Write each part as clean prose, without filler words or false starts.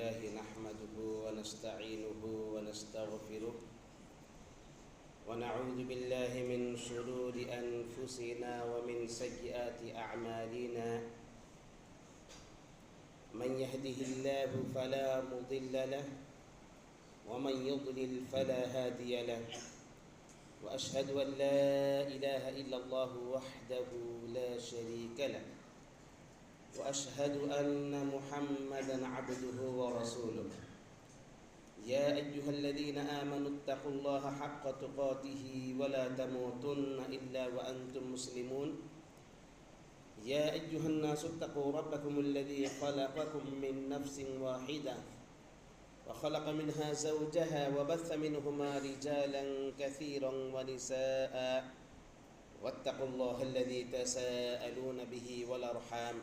لله نحمده ونستعينه ونستغفره ونعوذ بالله من شرور أنفسنا ومن سيئات أعمالنا من يهده الله فلا مضل له ومن يضلل فلا هادي له وأشهد أن لا إله إلا الله وحده لا شريك له وأشهد أن محمدًا عبده ورسوله يا أيها الذين آمنوا اتقوا الله حق تقاته ولا تموتن إلا وأنتم مسلمون يا أيها الناس اتقوا ربكم الذي خلقكم من نفس واحدة وخلق منها زوجها وبث منهما رجالا كثيرا ونساء واتقوا الله الذي تساءلون به والأرحام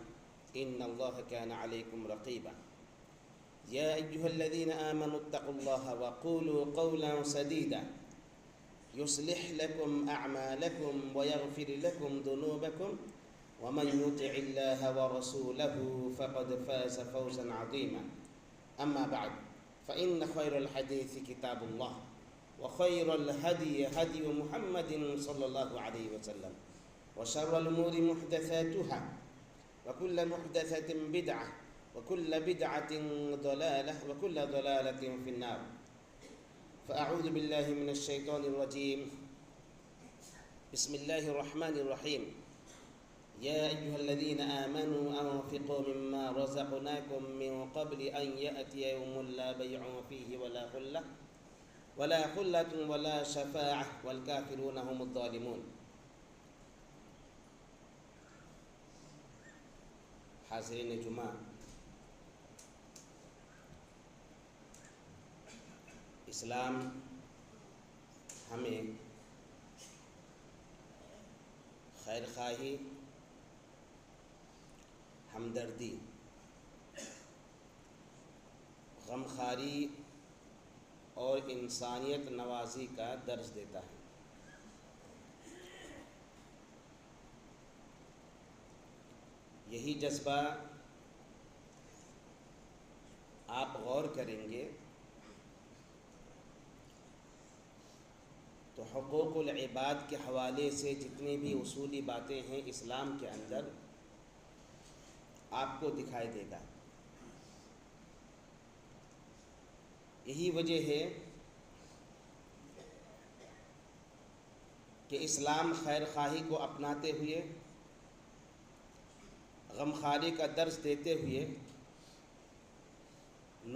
إن الله كان عليكم رقيبا يا أيها الذين آمنوا اتقوا الله وقولوا قولا سديدا يصلح لكم أعمالكم ويغفر لكم ذنوبكم ومن يطع الله ورسوله فقد فاز فوزا عظيما أما بعد فإن خير الحديث كتاب الله وخير الهدي هدي محمد صلى الله عليه وسلم وشر الأمور محدثاتها وكل محدثة بدعة وكل بدعة ضلالة وكل ضلالة في النار فأعوذ بالله من الشيطان الرجيم بسم الله الرحمن الرحيم يا أيها الذين آمنوا أنفقوا مما رزقناكم من قبل أن يأتي يوم لا بيع فيه ولا خلة ولا شفاعة والكافرون هم الظالمون. حاضرین جمعہ، اسلام ہمیں خیر خواہی، ہمدردی، غمخواری اور انسانیت نوازی کا درس دیتا ہے۔ یہی جذبہ آپ غور کریں گے تو حقوق العباد کے حوالے سے جتنی بھی اصولی باتیں ہیں اسلام کے اندر آپ کو دکھائی دے گا۔ یہی وجہ ہے کہ اسلام خیر خواہی کو اپناتے ہوئے، غمخواری کا درس دیتے ہوئے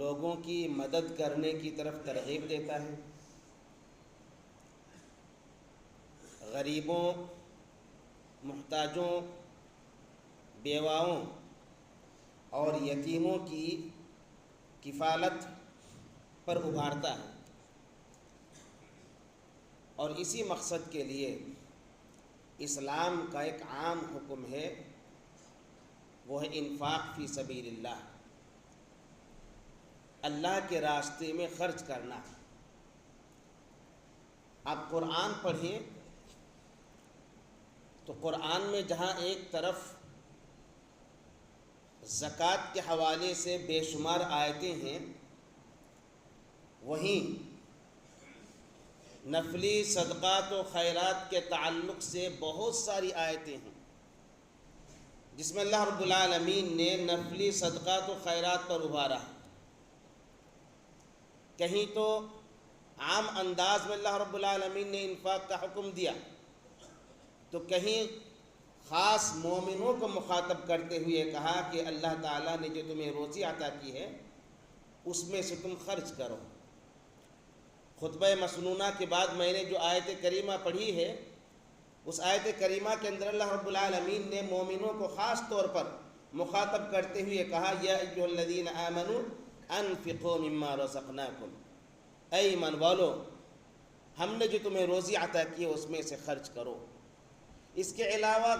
لوگوں کی مدد کرنے کی طرف ترغیب دیتا ہے، غریبوں، محتاجوں، بیواؤں اور یتیموں کی کفالت پر ابھارتا ہے، اور اسی مقصد کے لیے اسلام کا ایک عام حکم ہے، وہ ہے انفاق فی سبیل اللہ، اللہ کے راستے میں خرچ کرنا۔ آپ قرآن پڑھیں تو قرآن میں جہاں ایک طرف زکوٰۃ کے حوالے سے بے شمار آیتیں ہیں، وہیں نفلی صدقات و خیرات کے تعلق سے بہت ساری آیتیں ہیں جس میں اللہ رب العالمین نے نفلی صدقات و خیرات پر ابھارا۔ کہیں تو عام انداز میں اللہ رب العالمین نے انفاق کا حکم دیا، تو کہیں خاص مومنوں کو مخاطب کرتے ہوئے کہا کہ اللہ تعالیٰ نے جو تمہیں روزی عطا کی ہے اس میں سے تم خرچ کرو۔ خطبہ مسنونہ کے بعد میں نے جو آیت کریمہ پڑھی ہے، اس آیت کریمہ کے اندر اللہ رب العالمین نے مومنوں کو خاص طور پر مخاطب کرتے ہوئے کہا، یا ایھا الذین آمنوا انفقوا مما رزقناکم، اے ایمان والو ہم نے جو تمہیں روزی عطا کی ہے اس میں سے خرچ کرو۔ اس کے علاوہ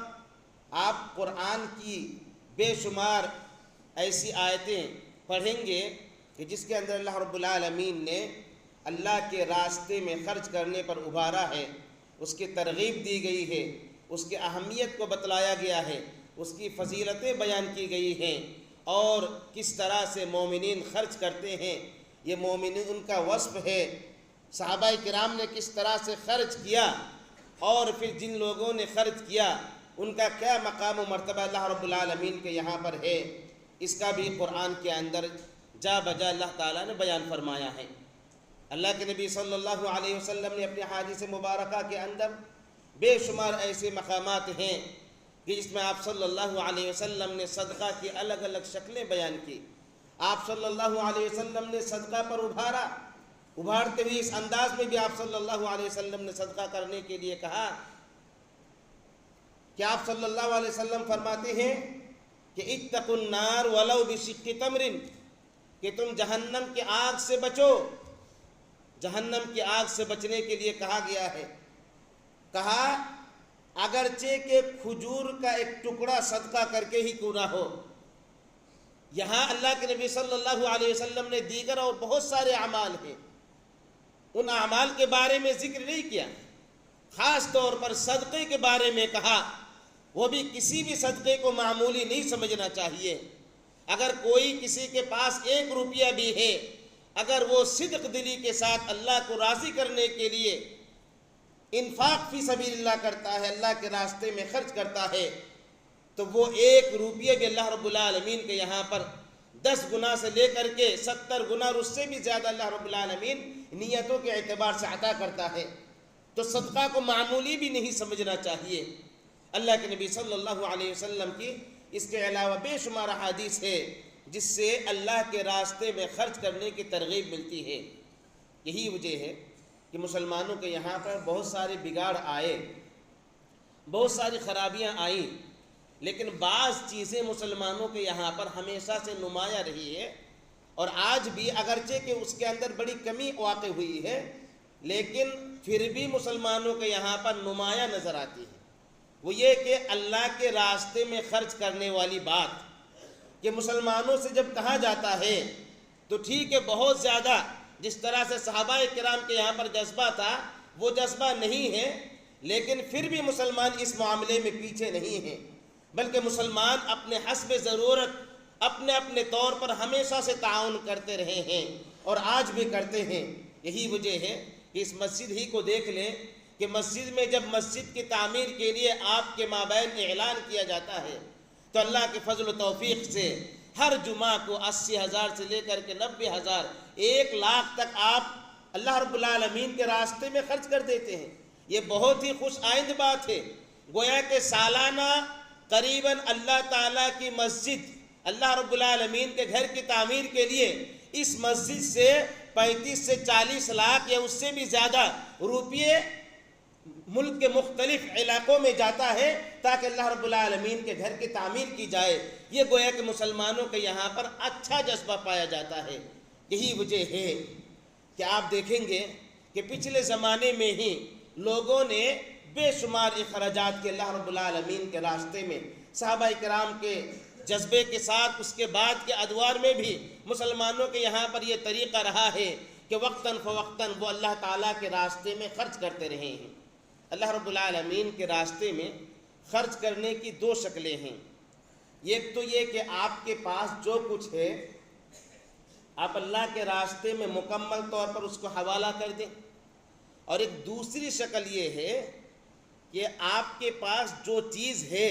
آپ قرآن کی بے شمار ایسی آیتیں پڑھیں گے کہ جس کے اندر اللہ رب العالمین نے اللہ کے راستے میں خرچ کرنے پر ابھارا ہے، اس کی ترغیب دی گئی ہے، اس کی اہمیت کو بتلایا گیا ہے، اس کی فضیلتیں بیان کی گئی ہیں، اور کس طرح سے مومنین خرچ کرتے ہیں، یہ مومنین ان کا وصف ہے۔ صحابہ کرام نے کس طرح سے خرچ کیا، اور پھر جن لوگوں نے خرچ کیا ان کا کیا مقام و مرتبہ اللہ رب العالمین کے یہاں پر ہے، اس کا بھی قرآن کے اندر جا بجا اللہ تعالیٰ نے بیان فرمایا ہے۔ اللہ کے نبی صلی اللہ علیہ وسلم نے اپنے حدیث مبارکہ کے اندر بے شمار ایسے مقامات ہیں کہ جس میں آپ صلی اللہ علیہ وسلم نے صدقہ کی الگ الگ شکلیں بیان کی۔ آپ صلی اللہ علیہ وسلم نے صدقہ پر ابھارتے ہوئے اس انداز میں بھی آپ صلی اللہ علیہ وسلم نے صدقہ کرنے کے لیے کہا کہ آپ صلی اللہ علیہ وسلم فرماتے ہیں کہ اتقوا النار ولو بشق تمر، کہ تم جہنم کی آگ سے بچو۔ جہنم کی آگ سے بچنے کے لیے کہا گیا ہے، کہا اگرچہ کہ کھجور کا ایک ٹکڑا صدقہ کر کے ہی کیوں نہ ہو۔ یہاں اللہ کے نبی صلی اللہ علیہ وسلم نے دیگر اور بہت سارے اعمال ہیں، ان اعمال کے بارے میں ذکر نہیں کیا، خاص طور پر صدقے کے بارے میں کہا۔ وہ بھی کسی بھی صدقے کو معمولی نہیں سمجھنا چاہیے۔ اگر کوئی کسی کے پاس 1 روپیہ بھی ہے، اگر وہ صدق دلی کے ساتھ اللہ کو راضی کرنے کے لیے انفاق فی سبیل اللہ کرتا ہے، اللہ کے راستے میں خرچ کرتا ہے، تو وہ 1 روپیہ بھی اللہ رب العالمین کے یہاں پر 10 گنا سے لے کر کے 70 گنا اور اس سے بھی زیادہ اللہ رب العالمین نیتوں کے اعتبار سے عطا کرتا ہے۔ تو صدقہ کو معمولی بھی نہیں سمجھنا چاہیے۔ اللہ کے نبی صلی اللہ علیہ وسلم کی اس کے علاوہ بے شمار احادیث ہے جس سے اللہ کے راستے میں خرچ کرنے کی ترغیب ملتی ہے۔ یہی وجہ ہے کہ مسلمانوں کے یہاں پر بہت سارے بگاڑ آئے، بہت ساری خرابیاں آئیں، لیکن بعض چیزیں مسلمانوں کے یہاں پر ہمیشہ سے نمایاں رہی ہے، اور آج بھی اگرچہ کہ اس کے اندر بڑی کمی واقع ہوئی ہے، لیکن پھر بھی مسلمانوں کے یہاں پر نمایاں نظر آتی ہے۔ وہ یہ کہ اللہ کے راستے میں خرچ کرنے والی بات، کہ مسلمانوں سے جب کہا جاتا ہے تو ٹھیک ہے بہت زیادہ جس طرح سے صحابہ کرام کے یہاں پر جذبہ تھا وہ جذبہ نہیں ہے، لیکن پھر بھی مسلمان اس معاملے میں پیچھے نہیں ہیں، بلکہ مسلمان اپنے حسب ضرورت اپنے اپنے طور پر ہمیشہ سے تعاون کرتے رہے ہیں اور آج بھی کرتے ہیں۔ یہی وجہ ہے کہ اس مسجد ہی کو دیکھ لیں کہ مسجد میں جب مسجد کی تعمیر کے لیے آپ کے مابین اعلان کیا جاتا ہے تو اللہ کے فضل و توفیق سے ہر جمعہ کو 80,000 سے لے کر کے 90,000 1 لاکھ تک آپ اللہ رب العالمین کے راستے میں خرچ کر دیتے ہیں۔ یہ بہت ہی خوش آئند بات ہے، گویا کہ سالانہ قریباً اللہ تعالیٰ کی مسجد اللہ رب العالمین کے گھر کی تعمیر کے لیے اس مسجد سے 35 سے 40 لاکھ یا اس سے بھی زیادہ روپیے ملک کے مختلف علاقوں میں جاتا ہے تاکہ اللہ رب العالمین کے گھر کی تعمیر کی جائے۔ یہ گویا کہ مسلمانوں کے یہاں پر اچھا جذبہ پایا جاتا ہے۔ یہی وجہ ہے کہ آپ دیکھیں گے کہ پچھلے زمانے میں ہی لوگوں نے بے شمار اخراجات کے اللہ رب العالمین کے راستے میں صحابہ کرام کے جذبے کے ساتھ اس کے بعد کے ادوار میں بھی مسلمانوں کے یہاں پر یہ طریقہ رہا ہے کہ وقتاً فوقتاً وہ اللہ تعالیٰ کے راستے میں خرچ کرتے رہے ہیں۔ اللہ رب العالمین کے راستے میں خرچ کرنے کی 2 شکلیں ہیں۔ ایک تو یہ کہ آپ کے پاس جو کچھ ہے آپ اللہ کے راستے میں مکمل طور پر اس کو حوالہ کر دیں، اور ایک دوسری شکل یہ ہے کہ آپ کے پاس جو چیز ہے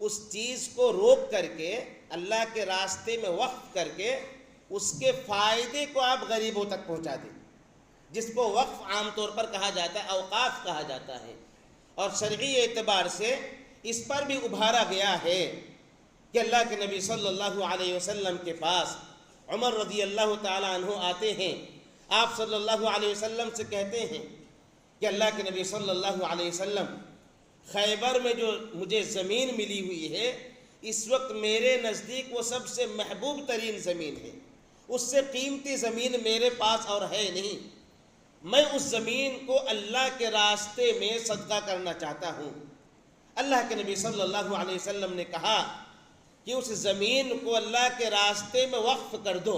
اس چیز کو روک کر کے اللہ کے راستے میں وقف کر کے اس کے فائدے کو آپ غریبوں تک پہنچا دیں، جس کو وقف عام طور پر کہا جاتا ہے، اوقاف کہا جاتا ہے۔ اور شرعی اعتبار سے اس پر بھی ابھارا گیا ہے کہ اللہ کے نبی صلی اللہ علیہ وسلم کے پاس عمر رضی اللہ تعالیٰ عنہ آتے ہیں، آپ صلی اللہ علیہ وسلم سے کہتے ہیں کہ اللہ کے نبی صلی اللہ علیہ وسلم خیبر میں جو مجھے زمین ملی ہوئی ہے اس وقت میرے نزدیک وہ سب سے محبوب ترین زمین ہے، اس سے قیمتی زمین میرے پاس اور ہے نہیں، میں اس زمین کو اللہ کے راستے میں صدقہ کرنا چاہتا ہوں۔ اللہ کے نبی صلی اللہ علیہ وسلم نے کہا کہ اس زمین کو اللہ کے راستے میں وقف کر دو۔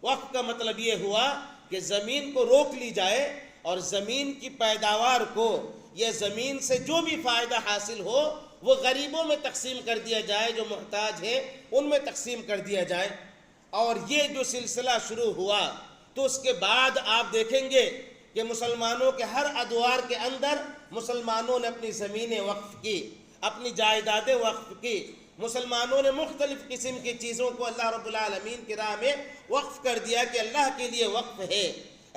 وقف کا مطلب یہ ہوا کہ زمین کو روک لی جائے اور زمین کی پیداوار کو یا زمین سے جو بھی فائدہ حاصل ہو وہ غریبوں میں تقسیم کر دیا جائے، جو محتاج ہیں ان میں تقسیم کر دیا جائے۔ اور یہ جو سلسلہ شروع ہوا تو اس کے بعد آپ دیکھیں گے کہ مسلمانوں کے ہر ادوار کے اندر مسلمانوں نے اپنی زمینیں وقف کی، اپنی جائیدادیں وقف کی، مسلمانوں نے مختلف قسم کی چیزوں کو اللہ رب العالمین کی راہ میں وقف کر دیا کہ اللہ کے لیے وقف ہے۔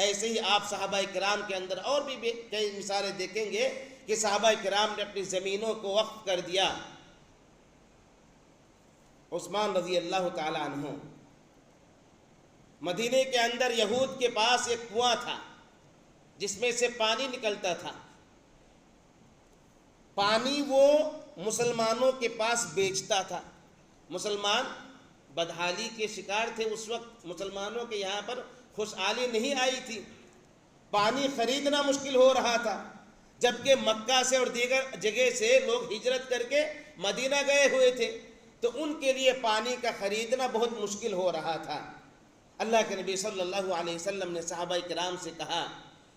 ایسے ہی آپ صحابہ کرام کے اندر اور بھی کئی مثالیں دیکھیں گے کہ صحابہ کرام نے اپنی زمینوں کو وقف کر دیا۔ عثمان رضی اللہ تعالی عنہ، مدینے کے اندر یہود کے پاس ایک کنواں تھا جس میں سے پانی نکلتا تھا، پانی وہ مسلمانوں کے پاس بیچتا تھا۔ مسلمان بدحالی کے شکار تھے، اس وقت مسلمانوں کے یہاں پر خوشحالی نہیں آئی تھی، پانی خریدنا مشکل ہو رہا تھا، جبکہ مکہ سے اور دیگر جگہ سے لوگ ہجرت کر کے مدینہ گئے ہوئے تھے، تو ان کے لیے پانی کا خریدنا بہت مشکل ہو رہا تھا۔ اللہ کے نبی صلی اللہ علیہ وسلم نے صحابہ کرام سے کہا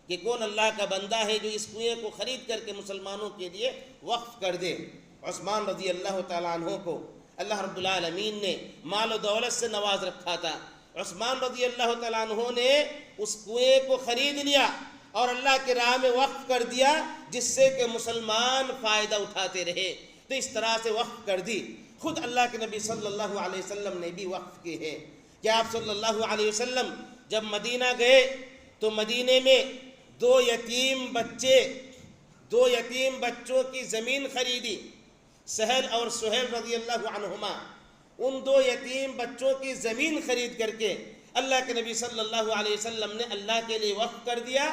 کہ کون اللہ کا بندہ ہے جو اس کنویں کو خرید کر کے مسلمانوں کے لیے وقف کر دے۔ عثمان رضی اللہ تعالیٰ عنہ کو اللہ رب العالمین نے مال و دولت سے نواز رکھا تھا۔ عثمان رضی اللہ تعالیٰ عنہ نے اس کنویں کو خرید لیا اور اللہ کے راہ میں وقف کر دیا، جس سے کہ مسلمان فائدہ اٹھاتے رہے۔ تو اس طرح سے وقف کر دی۔ خود اللہ کے نبی صلی اللہ علیہ وسلم نے بھی وقف کی ہے کہ آپ صلی اللہ علیہ وسلم جب مدینہ گئے تو مدینے میں دو یتیم بچوں کی زمین خریدی، سہل اور سہیل رضی اللہ عنہما۔ ان دو یتیم بچوں کی زمین خرید کر کے اللہ کے نبی صلی اللہ علیہ وسلم نے اللہ کے لیے وقف کر دیا،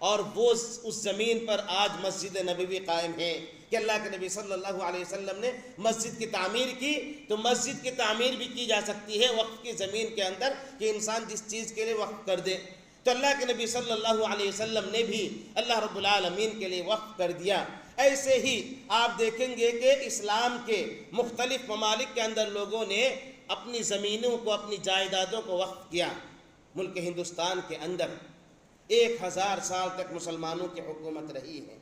اور وہ اس زمین پر آج مسجد نبوی قائم ہے کہ اللہ کے نبی صلی اللہ علیہ وسلم نے مسجد کی تعمیر کی، تو مسجد کی تعمیر بھی کی جا سکتی ہے وقف کی زمین کے اندر کہ انسان جس چیز کے لیے وقف کر دے۔ تو اللہ کے نبی صلی اللہ علیہ وسلم نے بھی اللہ رب العالمین کے لیے وقف کر دیا۔ ایسے ہی آپ دیکھیں گے کہ اسلام کے مختلف ممالک کے اندر لوگوں نے اپنی زمینوں کو، اپنی جائیدادوں کو وقف کیا۔ ملک ہندوستان کے اندر 1000 سال تک مسلمانوں کی حکومت رہی ہے،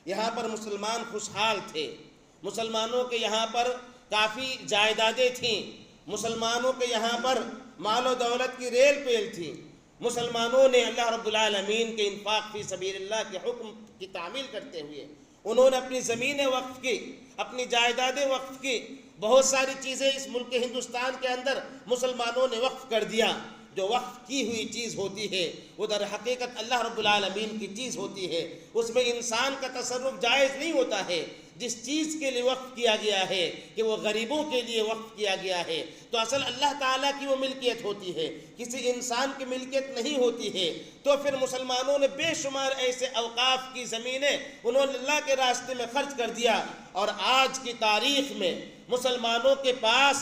یہاں پر مسلمان خوشحال تھے، مسلمانوں کے یہاں پر کافی جائیدادیں تھیں، مسلمانوں کے یہاں پر مال و دولت کی ریل پیل تھی۔ مسلمانوں نے اللہ رب العالمین کے انفاق فی سبیل اللہ کے حکم کی تعمیل کرتے ہوئے انہوں نے اپنی زمینیں وقف کی، اپنی جائیدادیں وقف کی، بہت ساری چیزیں اس ملک ہندوستان کے اندر مسلمانوں نے وقف کر دیا۔ جو وقف کی ہوئی چیز ہوتی ہے وہ در حقیقت اللہ رب العالمین کی چیز ہوتی ہے، اس میں انسان کا تصرف جائز نہیں ہوتا ہے۔ جس چیز کے لیے وقف کیا گیا ہے کہ وہ غریبوں کے لیے وقف کیا گیا ہے، تو اصل اللہ تعالیٰ کی وہ ملکیت ہوتی ہے، کسی انسان کی ملکیت نہیں ہوتی ہے۔ تو پھر مسلمانوں نے بے شمار ایسے اوقاف کی زمینیں انہوں نے اللہ کے راستے میں خرچ کر دیا، اور آج کی تاریخ میں مسلمانوں کے پاس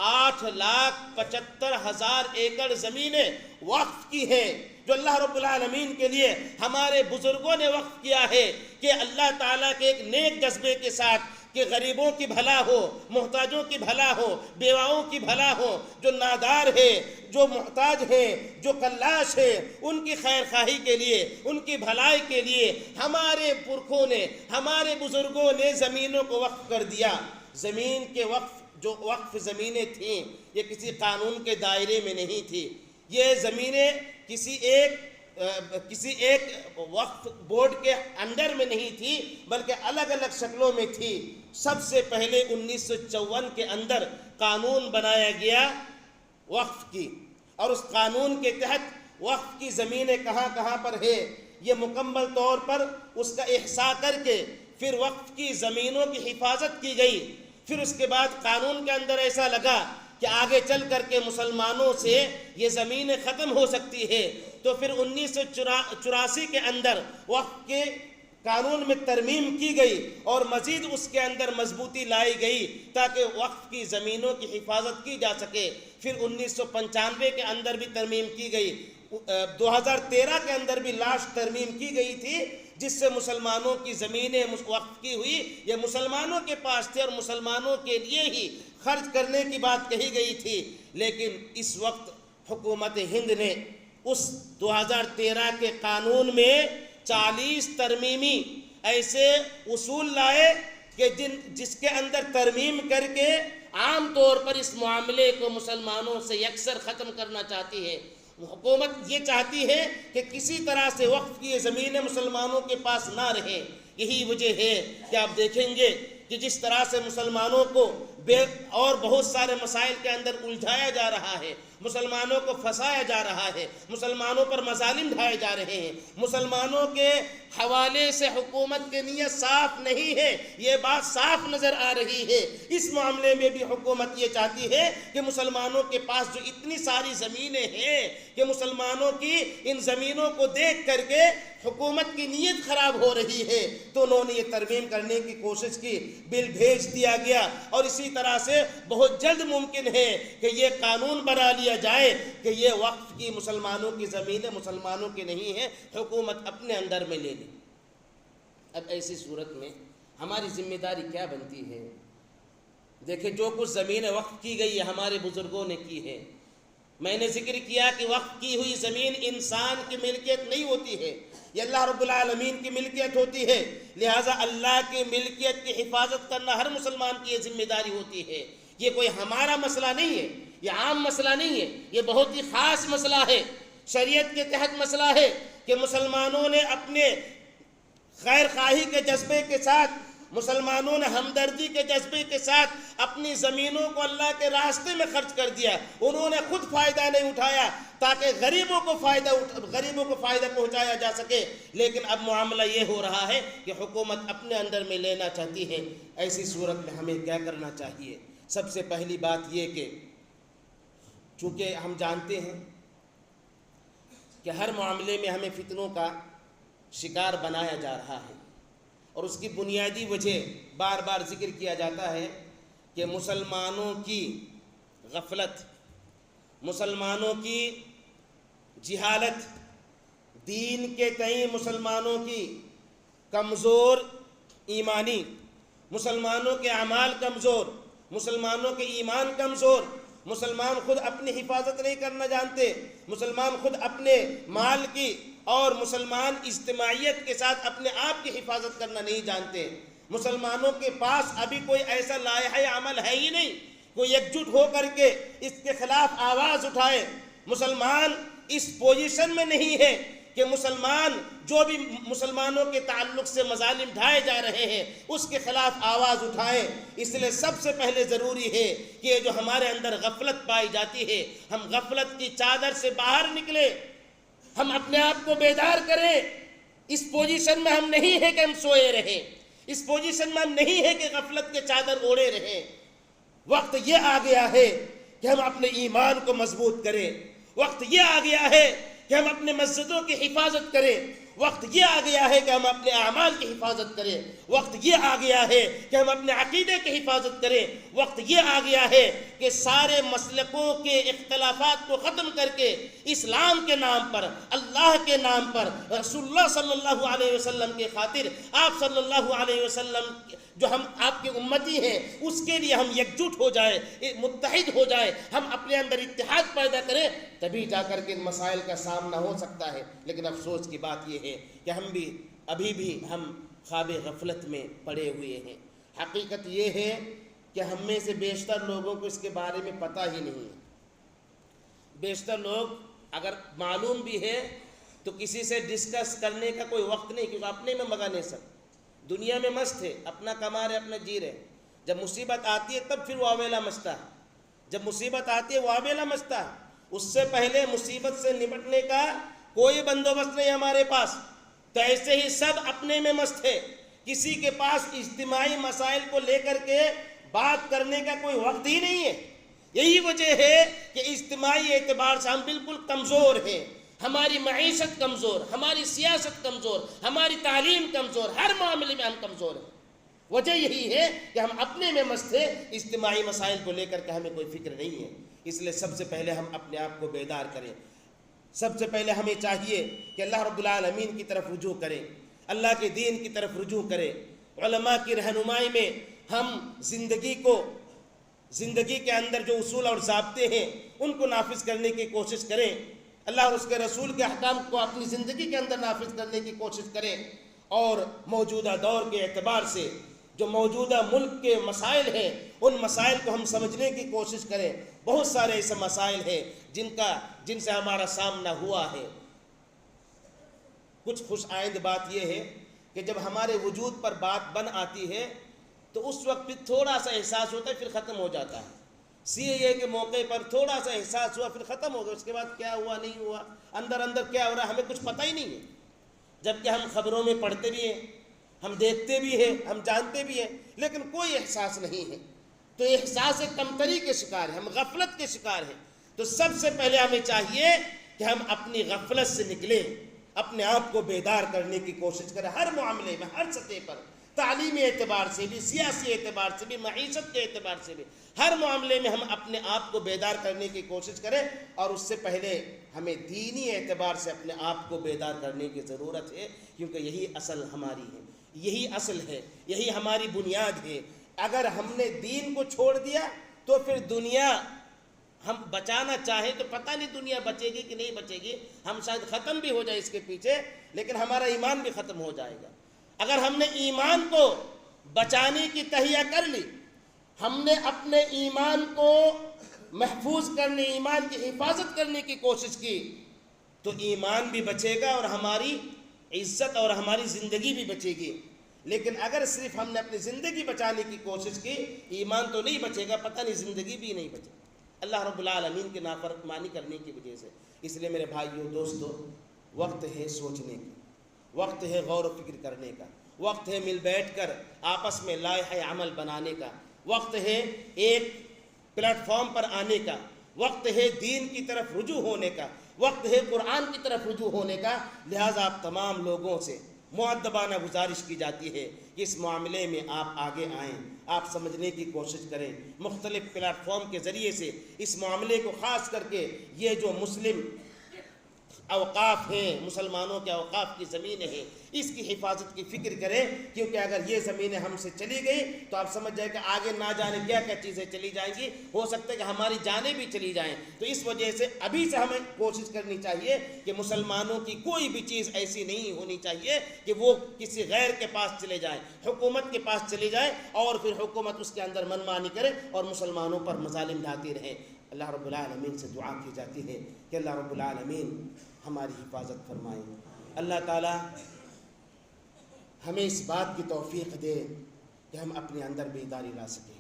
8,75,000 ایکڑ زمینیں وقف کی ہیں، جو اللہ رب العالمین کے لیے ہمارے بزرگوں نے وقف کیا ہے کہ اللہ تعالیٰ کے ایک نیک جذبے کے ساتھ کہ غریبوں کی بھلا ہو، محتاجوں کی بھلا ہو، بیواؤں کی بھلا ہو، جو نادار ہے، جو محتاج ہیں، جو کلاش ہے، ان کی خیر خواہی کے لیے، ان کی بھلائی کے لیے ہمارے پرکھوں نے، ہمارے بزرگوں نے زمینوں کو وقف کر دیا۔ زمین کے جو وقف زمینیں تھیں یہ کسی قانون کے دائرے میں نہیں تھی، یہ زمینیں کسی ایک وقف بورڈ کے انڈر میں نہیں تھی، بلکہ الگ الگ شکلوں میں تھی۔ سب سے پہلے 1954 کے اندر قانون بنایا گیا وقف کی، اور اس قانون کے تحت وقف کی زمینیں کہاں کہاں پر ہے یہ مکمل طور پر اس کا احصاء کر کے پھر وقف کی زمینوں کی حفاظت کی گئی۔ پھر اس کے بعد قانون کے اندر ایسا لگا کہ آگے چل کر کے مسلمانوں سے یہ زمینیں ختم ہو سکتی ہے، تو پھر 1984 کے اندر وقف کے قانون میں ترمیم کی گئی اور مزید اس کے اندر مضبوطی لائی گئی تاکہ وقف کی زمینوں کی حفاظت کی جا سکے۔ پھر 1995 کے اندر بھی ترمیم کی گئی، 2013 کے اندر بھی لاسٹ ترمیم کی گئی تھی، جس سے مسلمانوں کی زمینیں وقف کی ہوئی یہ مسلمانوں کے پاس تھے اور مسلمانوں کے لیے ہی خرچ کرنے کی بات کہی گئی تھی۔ لیکن اس وقت حکومت ہند نے اس 2013 کے قانون میں 40 ترمیمی ایسے اصول لائے کہ جس کے اندر ترمیم کر کے عام طور پر اس معاملے کو مسلمانوں سے یکسر ختم کرنا چاہتی ہے۔ حکومت یہ چاہتی ہے کہ کسی طرح سے وقف کی یہ زمینیں مسلمانوں کے پاس نہ رہیں۔ یہی وجہ ہے کہ آپ دیکھیں گے کہ جس طرح سے مسلمانوں کو اور بہت سارے مسائل کے اندر الجھایا جا رہا ہے، مسلمانوں کو پھنسایا جا رہا ہے، مسلمانوں پر مظالم ڈھائے جا رہے ہیں، مسلمانوں کے حوالے سے حکومت کی نیت صاف نہیں ہے، یہ بات صاف نظر آ رہی ہے۔ اس معاملے میں بھی حکومت یہ چاہتی ہے کہ مسلمانوں کے پاس جو اتنی ساری زمینیں ہیں کہ مسلمانوں کی ان زمینوں کو دیکھ کر کے حکومت کی نیت خراب ہو رہی ہے، تو انہوں نے یہ ترمیم کرنے کی کوشش کی، بل بھیج دیا گیا، اور اسی طرح سے بہت جلد ممکن ہے کہ یہ قانون بنا لیا جائے کہ یہ وقف کی مسلمانوں کی زمینیں مسلمانوں کی نہیں ہیں، حکومت اپنے اندر میں لے لے۔ اب ایسی صورت میں ہماری ذمہ داری کیا بنتی ہے؟ دیکھیں، جو کچھ زمینیں وقف کی گئی ہے ہمارے بزرگوں نے کی ہے۔ میں نے ذکر کیا کہ وقف کی ہوئی زمین انسان کی ملکیت نہیں ہوتی ہے، یہ اللہ رب العالمین کی ملکیت ہوتی ہے، لہٰذا اللہ کی ملکیت کی حفاظت کرنا ہر مسلمان کی یہ ذمہ داری ہوتی ہے۔ یہ کوئی ہمارا مسئلہ نہیں ہے، یہ عام مسئلہ نہیں ہے، یہ بہت ہی خاص مسئلہ ہے، شریعت کے تحت مسئلہ ہے کہ مسلمانوں نے اپنے خیر خواہی کے جذبے کے ساتھ، مسلمانوں نے ہمدردی کے جذبے کے ساتھ اپنی زمینوں کو اللہ کے راستے میں خرچ کر دیا۔ انہوں نے خود فائدہ نہیں اٹھایا تاکہ غریبوں کو فائدہ پہنچایا جا سکے، لیکن اب معاملہ یہ ہو رہا ہے کہ حکومت اپنے اندر میں لینا چاہتی ہے۔ ایسی صورت میں ہمیں کیا کرنا چاہیے؟ سب سے پہلی بات یہ کہ چونکہ ہم جانتے ہیں کہ ہر معاملے میں ہمیں فتنوں کا شکار بنایا جا رہا ہے، اور اس کی بنیادی وجہ بار بار ذکر کیا جاتا ہے کہ مسلمانوں کی غفلت، مسلمانوں کی جہالت، دین کے تئیں مسلمانوں کی کمزور ایمانی، مسلمانوں کے اعمال کمزور، مسلمانوں کے ایمان کمزور، مسلمان خود اپنی حفاظت نہیں کرنا جانتے، مسلمان خود اپنے مال کی اور مسلمان اجتماعیت کے ساتھ اپنے آپ کی حفاظت کرنا نہیں جانتے۔ مسلمانوں کے پاس ابھی کوئی ایسا لائحہ عمل ہے ہی نہیں، کوئی یکجٹ ہو کر کے اس کے خلاف آواز اٹھائے۔ مسلمان اس پوزیشن میں نہیں ہے کہ مسلمان جو بھی مسلمانوں کے تعلق سے مظالم ڈھائے جا رہے ہیں اس کے خلاف آواز اٹھائیں۔ اس لیے سب سے پہلے ضروری ہے کہ یہ جو ہمارے اندر غفلت پائی جاتی ہے، ہم غفلت کی چادر سے باہر نکلیں، ہم اپنے آپ کو بیدار کریں۔ اس پوزیشن میں ہم نہیں ہیں کہ ہم سوئے رہیں، اس پوزیشن میں ہم نہیں ہیں کہ غفلت کے چادر اوڑے رہیں۔ وقت یہ آ گیا ہے کہ ہم اپنے ایمان کو مضبوط کریں، وقت یہ آ گیا ہے کہ ہم اپنے مسجدوں کی حفاظت کریں، وقت یہ آ گیا ہے کہ ہم اپنے اعمال کی حفاظت کریں، وقت یہ آ گیا ہے کہ ہم اپنے عقیدے کی حفاظت کریں، وقت یہ آ گیا ہے کہ سارے مسلکوں کے اختلافات کو ختم کر کے اسلام کے نام پر، اللہ کے نام پر، رسول اللہ صلی اللہ علیہ وسلم کے خاطر، آپ صلی اللہ علیہ وسلم جو ہم آپ کے امتی ہیں اس کے لیے ہم یکجٹ ہو جائیں، متحد ہو جائیں، ہم اپنے اندر اتحاد پیدا کریں، تبھی جا کر کے ان مسائل کا سامنا ہو سکتا ہے۔ لیکن افسوس کی بات یہ ہے کہ ہم بھی ابھی بھی ہم خواب غفلت میں پڑے ہوئے ہیں۔ حقیقت یہ ہے کہ ہم میں سے بیشتر لوگوں کو اس کے بارے میں پتہ ہی نہیں ہے۔ بیشتر لوگ اگر معلوم بھی ہے تو کسی سے ڈسکس کرنے کا کوئی وقت نہیں، کیونکہ اپنے میں مگن ہے، سب دنیا میں مست ہے، اپنا کما رہے، اپنا جی رہے۔ جب مصیبت آتی ہے تب پھر وہ آویلا مچتا ہے، جب مصیبت آتی ہے وہ آویلا مچتا ہے، اس سے پہلے مصیبت سے نمٹنے کا کوئی بندوبست نہیں ہمارے پاس۔ تو ایسے ہی سب اپنے میں مست ہے، کسی کے پاس اجتماعی مسائل کو لے کر کے بات کرنے کا کوئی وقت ہی نہیں ہے۔ یہی وجہ ہے کہ اجتماعی اعتبار سے ہم بالکل کمزور ہیں، ہماری معیشت کمزور، ہماری سیاست کمزور، ہماری تعلیم کمزور، ہر معاملے میں ہم کمزور ہیں۔ وجہ یہی ہے کہ ہم اپنے میں مست ہیں، اجتماعی مسائل کو لے کر کے ہمیں کوئی فکر نہیں ہے۔ اس لیے سب سے پہلے ہم اپنے آپ کو بیدار کریں، سب سے پہلے ہمیں چاہیے کہ اللہ رب العالمین کی طرف رجوع کریں، اللہ کے دین کی طرف رجوع کریں، علماء کی رہنمائی میں ہم زندگی کے اندر جو اصول اور ضابطے ہیں ان کو نافذ کرنے کی کوشش کریں، اللہ اور اس کے رسول کے احکام کو اپنی زندگی کے اندر نافذ کرنے کی کوشش کریں، اور موجودہ دور کے اعتبار سے جو موجودہ ملک کے مسائل ہیں ان مسائل کو ہم سمجھنے کی کوشش کریں۔ بہت سارے ایسے مسائل ہیں جن سے ہمارا سامنا ہوا ہے۔ کچھ خوش آئند بات یہ ہے کہ جب ہمارے وجود پر بات بن آتی ہے تو اس وقت پھر تھوڑا سا احساس ہوتا ہے، پھر ختم ہو جاتا ہے۔ CAA کے موقع پر تھوڑا سا احساس ہوا، پھر ختم ہو گیا، اس کے بعد کیا ہوا نہیں ہوا، اندر کیا ہو رہا ہے ہمیں کچھ پتہ ہی نہیں ہے۔ جبکہ ہم خبروں میں پڑھتے بھی ہیں، ہم دیکھتے بھی ہیں، ہم جانتے بھی ہیں، لیکن کوئی احساس نہیں ہے۔ تو احساس کمتری کے شکار ہیں، ہم غفلت کے شکار ہیں۔ تو سب سے پہلے ہمیں چاہیے کہ ہم اپنی غفلت سے نکلیں، اپنے آپ کو بیدار کرنے کی کوشش کریں، ہر معاملے میں، ہر سطح پر، تعلیمی اعتبار سے بھی، سیاسی اعتبار سے بھی، معیشت کے اعتبار سے بھی، ہر معاملے میں ہم اپنے آپ کو بیدار کرنے کی کوشش کریں۔ اور اس سے پہلے ہمیں دینی اعتبار سے اپنے آپ کو بیدار کرنے کی ضرورت ہے، کیونکہ یہی اصل ہماری ہے، یہی اصل ہے، یہی ہماری بنیاد ہے۔ اگر ہم نے دین کو چھوڑ دیا تو پھر دنیا ہم بچانا چاہیں تو پتہ نہیں دنیا بچے گی کہ نہیں بچے گی، ہم شاید ختم بھی ہو جائے اس کے پیچھے، لیکن ہمارا ایمان بھی ختم ہو جائے گا۔ اگر ہم نے ایمان کو بچانے کی تہیہ کر لی، ہم نے اپنے ایمان کو محفوظ کرنے، ایمان کی حفاظت کرنے کی کوشش کی، تو ایمان بھی بچے گا اور ہماری عزت اور ہماری زندگی بھی بچے گی۔ لیکن اگر صرف ہم نے اپنی زندگی بچانے کی کوشش کی، ایمان تو نہیں بچے گا، پتہ نہیں زندگی بھی نہیں بچے گی اللہ رب العالمین کی نافرمانی کرنے کی وجہ سے۔ اس لیے میرے بھائیوں، دوستو، وقت ہے سوچنے کا، وقت ہے غور و فکر کرنے کا، وقت ہے مل بیٹھ کر آپس میں لائحہ عمل بنانے کا، وقت ہے ایک پلیٹ فارم پر آنے کا، وقت ہے دین کی طرف رجوع ہونے کا، وقت ہے قرآن کی طرف رجوع ہونے کا۔ لہٰذا آپ تمام لوگوں سے مؤدبانہ گزارش کی جاتی ہے کہ اس معاملے میں آپ آگے آئیں، آپ سمجھنے کی کوشش کریں، مختلف پلیٹ فارم کے ذریعے سے اس معاملے کو، خاص کر کے یہ جو مسلم اوقاف ہیں، مسلمانوں کے اوقاف کی زمینیں ہیں، اس کی حفاظت کی فکر کریں، کیونکہ اگر یہ زمینیں ہم سے چلی گئی تو آپ سمجھ جائیں کہ آگے نہ جانے کیا کیا چیزیں چلی جائیں گی، ہو سکتا ہے کہ ہماری جانیں بھی چلی جائیں۔ تو اس وجہ سے ابھی سے ہمیں کوشش کرنی چاہیے کہ مسلمانوں کی کوئی بھی چیز ایسی نہیں ہونی چاہیے کہ وہ کسی غیر کے پاس چلے جائیں، حکومت کے پاس چلی جائے اور پھر حکومت اس کے اندر منمانی کرے اور مسلمانوں پر مظالم ڈھاتی رہے۔ اللہ رب العالمین سے دعا کی جاتی ہے کہ اللہ رب العالمین ہماری حفاظت فرمائے، اللہ تعالی ہمیں اس بات کی توفیق دے کہ ہم اپنے اندر بیداری لا سکیں۔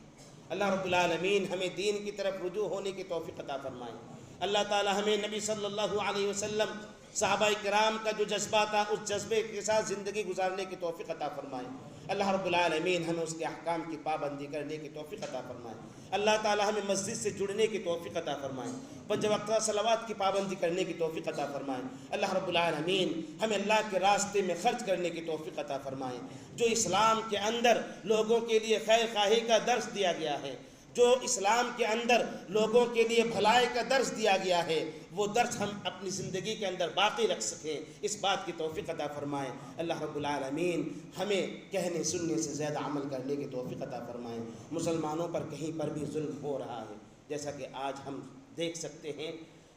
اللہ رب العالمین ہمیں دین کی طرف رجوع ہونے کی توفیق عطا فرمائے۔ اللہ تعالی ہمیں نبی صلی اللہ علیہ وسلم، صحابہ کرام کا جو جذبہ تھا، اس جذبے کے ساتھ زندگی گزارنے کی توفیق عطا فرمائے۔ اللہ رب العالمین ہمیں اس کے احکام کی پابندی کرنے کی توفیق عطا فرمائے۔ اللہ تعالی ہمیں مسجد سے جڑنے کی توفیق عطا فرمائے، پنج وقتہ صلوات کی پابندی کرنے کی توفیق عطا فرمائے۔ اللہ رب العالمین ہمیں اللہ کے راستے میں خرچ کرنے کی توفیق عطا فرمائے۔ جو اسلام کے اندر لوگوں کے لیے خیر خواہی کا درس دیا گیا ہے، جو اسلام کے اندر لوگوں کے لیے بھلائی کا درس دیا گیا ہے، وہ درس ہم اپنی زندگی کے اندر باقی رکھ سکیں، اس بات کی توفیق عطا فرمائے۔ اللہ رب العالمین ہمیں کہنے سننے سے زیادہ عمل کرنے کی توفیق عطا فرمائے۔ مسلمانوں پر کہیں پر بھی ظلم ہو رہا ہے، جیسا کہ آج ہم دیکھ سکتے ہیں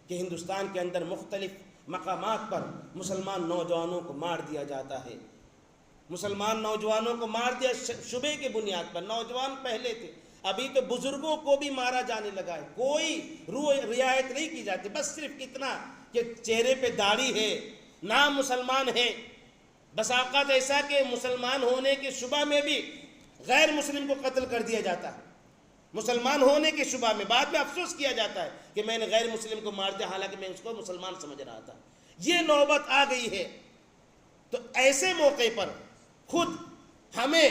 کہ ہندوستان کے اندر مختلف مقامات پر مسلمان نوجوانوں کو مار دیا جاتا ہے، مسلمان نوجوانوں کو مار دیا شبے کی بنیاد پر۔ نوجوان پہلے تھے، ابھی تو بزرگوں کو بھی مارا جانے لگا ہے، کوئی رعایت نہیں کی جاتی، بس صرف اتنا کہ چہرے پہ داڑھی ہے، نام مسلمان ہے، بس اوقات ایسا کہ مسلمان ہونے کے شبہ میں بھی غیر مسلم کو قتل کر دیا جاتا ہے، مسلمان ہونے کے شبہ میں، بعد میں افسوس کیا جاتا ہے کہ میں نے غیر مسلم کو مار دیا، حالانکہ میں اس کو مسلمان سمجھ رہا تھا۔ یہ نوبت آ گئی ہے۔ تو ایسے موقع پر خود ہمیں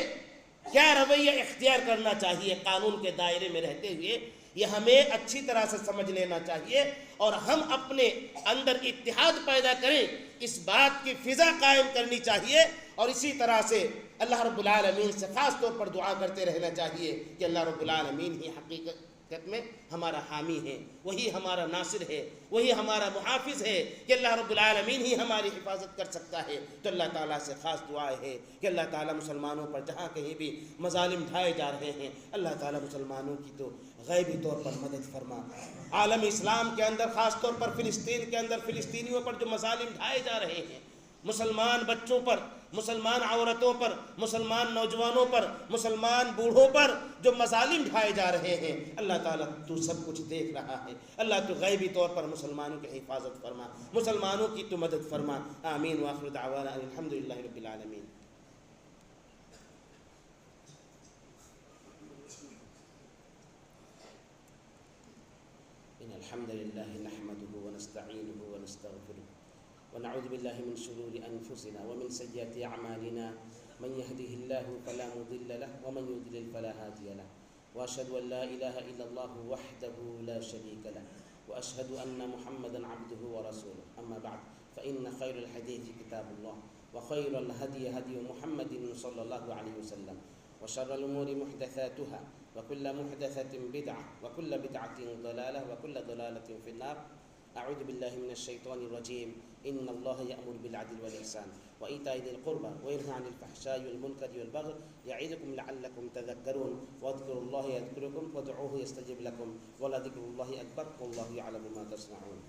کیا رویہ اختیار کرنا چاہیے قانون کے دائرے میں رہتے ہوئے، یہ ہمیں اچھی طرح سے سمجھ لینا چاہیے، اور ہم اپنے اندر اتحاد پیدا کریں، اس بات کی فضا قائم کرنی چاہیے، اور اسی طرح سے اللہ رب العالمین سے خاص طور پر دعا کرتے رہنا چاہیے کہ اللہ رب العالمین ہی حقیقت میں ہمارا حامی ہے، وہی ہمارا ناصر ہے، وہی ہمارا محافظ ہے، کہ اللہ رب العالمین ہی ہماری حفاظت کر سکتا ہے۔ تو اللہ تعالیٰ سے خاص دعا ہے کہ اللہ تعالیٰ مسلمانوں پر جہاں کہیں بھی مظالم ڈھائے جا رہے ہیں، اللہ تعالیٰ مسلمانوں کی تو غیبی طور پر مدد فرما۔ عالم اسلام کے اندر، خاص طور پر فلسطین کے اندر، فلسطینیوں پر جو مظالم ڈھائے جا رہے ہیں، مسلمان بچوں پر، مسلمان عورتوں پر، مسلمان نوجوانوں پر، مسلمان بوڑھوں پر جو مظالم ڈھائے جا رہے ہیں، اللہ تعالیٰ تو سب کچھ دیکھ رہا ہے۔ اللہ تو غیبی طور پر مسلمانوں کی حفاظت فرما، مسلمانوں کی تو مدد فرما۔ آمین وآخر دعوانا الحمدللہ رب العالمین۔ إن الحمد لله نحمده ونستعينه ونستغفره ونعوذ بالله من شرور أنفسنا ومن سيئات أعمالنا، من يهده الله فلا مضل له ومن يضلل فلا هادي له، وأشهد أن لا إله إلا الله وحده لا شريك له، وأشهد أن محمدا عبده ورسوله. أما بعد، فإن خير الحديث كتاب الله، وخير الهدي هدي محمد صلى الله عليه وسلم، وشر الأمور محدثاتها، وكل محدثة بدعة، وكل بدعة ضلالة، وكل ضلالة في النار. أعوذ بالله من الشيطان الرجيم. إن الله يأمر بالعدل والإحسان وإيتاء ذي القربى وينهى عن الفحشاء والمنكر والبغي يعظكم لعلكم تذكرون. واذكروا الله يذكركم وادعوه يستجب لكم ولذكر الله أكبر والله يعلم ما تصنعون.